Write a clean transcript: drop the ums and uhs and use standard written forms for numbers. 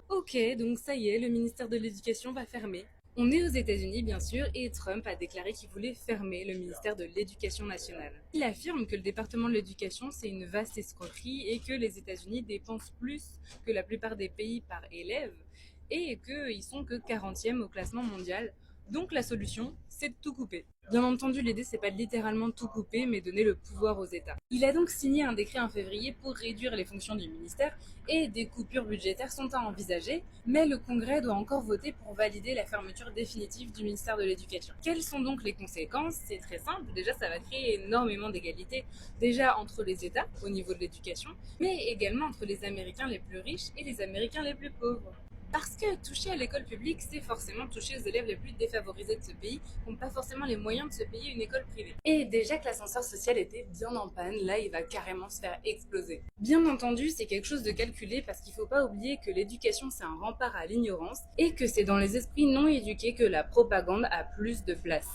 Ok, donc ça y est, le ministère de l'Éducation va fermer. On est aux États-Unis, bien sûr, et Trump a déclaré qu'il voulait fermer le ministère de l'Éducation nationale. Il affirme que le département de l'éducation, c'est une vaste escroquerie et que les États-Unis dépensent plus que la plupart des pays par élève et qu'ils sont que 40e au classement mondial. Donc la solution, c'est de tout couper. Bien entendu, l'idée, c'est pas de littéralement tout couper, mais donner le pouvoir aux États. Il a donc signé un décret en février pour réduire les fonctions du ministère et des coupures budgétaires sont à envisager, mais le Congrès doit encore voter pour valider la fermeture définitive du ministère de l'Éducation. Quelles sont donc les conséquences? C'est très simple, déjà ça va créer énormément d'égalité, déjà entre les États au niveau de l'éducation, mais également entre les Américains les plus riches et les Américains les plus pauvres. Parce que toucher à l'école publique, c'est forcément toucher aux élèves les plus défavorisés de ce pays, qui n'ont pas forcément les moyens de se payer une école privée. Et déjà que l'ascenseur social était bien en panne, là il va carrément se faire exploser. Bien entendu, c'est quelque chose de calculé parce qu'il ne faut pas oublier que l'éducation c'est un rempart à l'ignorance et que c'est dans les esprits non éduqués que la propagande a plus de place.